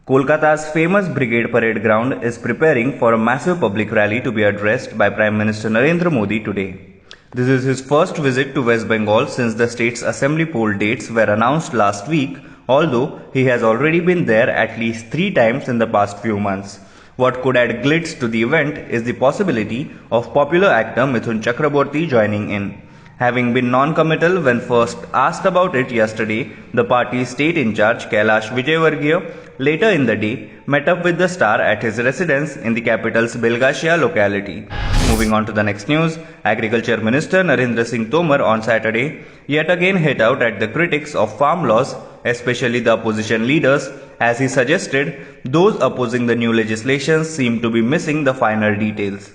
Kolkata's famous Brigade Parade Ground is preparing for a massive public rally to be addressed by Prime Minister Narendra Modi today. This is his first visit to West Bengal since the state's assembly poll dates were announced last week, although he has already been there at least 3 times in the past few months. What could add glitz to the event is the possibility of popular actor Mithun Chakraborty joining in. Having been non-committal when first asked about it yesterday, the party's state in charge Kailash Vijayvargiya later in the day met up with the star at his residence in the capital's Belgasia locality. Moving on to the next news, Agriculture Minister Narendra Singh Tomar on Saturday yet again hit out at the critics of farm laws, especially the opposition leaders, as he suggested those opposing the new legislation seem to be missing the finer details.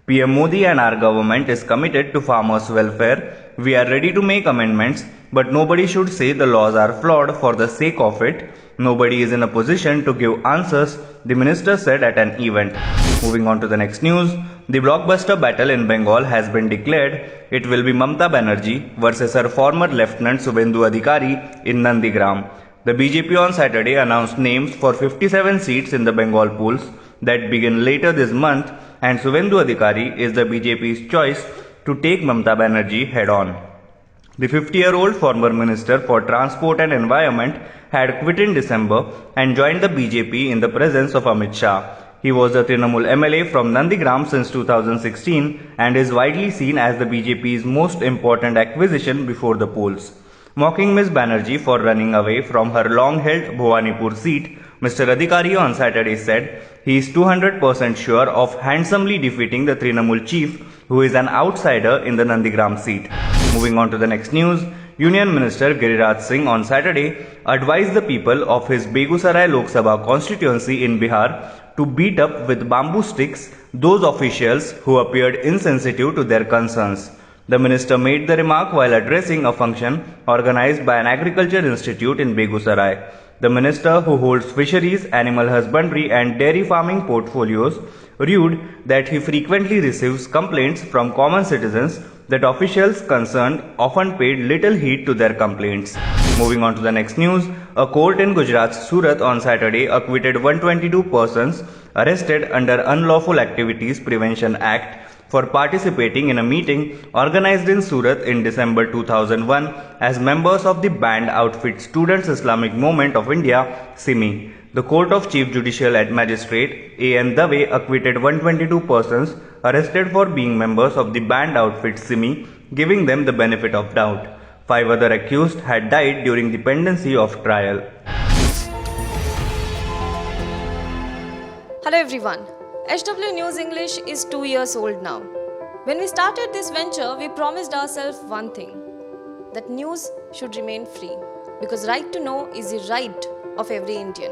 PM Modi and our government is committed to farmers' welfare. We are ready to make amendments, but nobody should say the laws are flawed for the sake of it. Nobody is in a position to give answers, the minister said at an event. Moving on to the next news, the blockbuster battle in Bengal has been declared. It will be Mamata Banerjee versus her former Lieutenant Subhendu Adhikari in Nandigram. The BJP on Saturday announced names for 57 seats in the Bengal polls that begin later this month, and Subhendu Adhikari is the BJP's choice to take Mamata Banerjee head-on. The 50-year-old former Minister for Transport and Environment had quit in December and joined the BJP in the presence of Amit Shah. He was a Trinamool MLA from Nandigram since 2016 and is widely seen as the BJP's most important acquisition before the polls. Mocking Ms. Banerjee for running away from her long-held Bhuvanipur seat, Mr. Adhikari on Saturday said he is 200% sure of handsomely defeating the Trinamool chief, who is an outsider in the Nandigram seat. Moving on to the next news, Union Minister Giriraj Singh on Saturday advised the people of his Begusarai Lok Sabha constituency in Bihar to beat up with bamboo sticks those officials who appeared insensitive to their concerns. The minister made the remark while addressing a function organized by an agriculture institute in Begusarai. The minister, who holds fisheries, animal husbandry and dairy farming portfolios, rued that he frequently receives complaints from common citizens that officials concerned often paid little heed to their complaints. Moving on to the next news, a court in Gujarat's Surat on Saturday acquitted 122 persons arrested under Unlawful Activities Prevention Act for participating in a meeting organized in Surat in December 2001 as members of the banned outfit Students Islamic Movement of India, SIMI. The Court of Chief Judicial Magistrate A.N. Dave acquitted 122 persons arrested for being members of the banned outfit SIMI, giving them the benefit of doubt. 5 other accused had died during the pendency of trial. Hello everyone. HW News English is 2 years old now. When we started this venture, we promised ourselves one thing, that news should remain free, because right to know is the right of every Indian.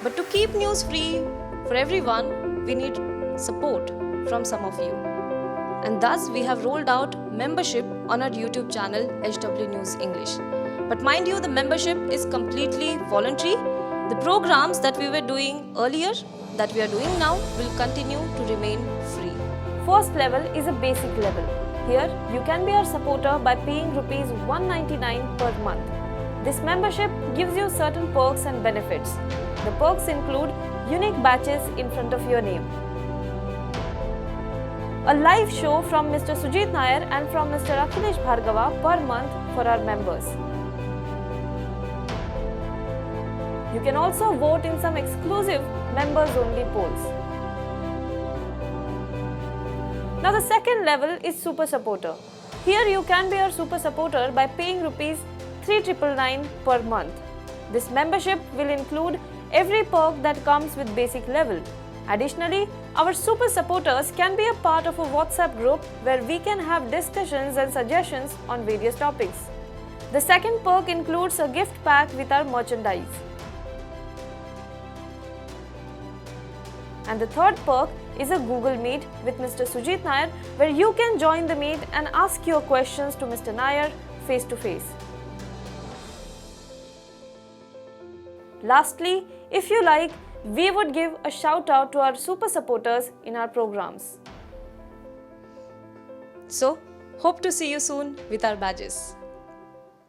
But to keep news free for everyone, we need support from some of you. And thus we have rolled out membership on our YouTube channel HW News English. But mind you, the membership is completely voluntary. The programs that we were doing earlier, that we are doing now, will continue to remain free. First level is a basic level. Here, you can be our supporter by paying Rs 199 per month. This membership gives you certain perks and benefits. The perks include unique badges in front of your name, a live show from Mr. Sujit Nair and from Mr. Akhilesh Bhargava per month for our members. You can also vote in some exclusive members-only polls. Now the second level is Super Supporter. Here you can be our Super Supporter by paying Rs 3,999 per month. This membership will include every perk that comes with basic level. Additionally, our Super Supporters can be a part of a WhatsApp group where we can have discussions and suggestions on various topics. The second perk includes a gift pack with our merchandise. And the third perk is a Google Meet with Mr. Sujit Nair, where you can join the meet and ask your questions to Mr. Nair face to face. Lastly, if you like, we would give a shout out to our super supporters in our programs. So, hope to see you soon with our badges.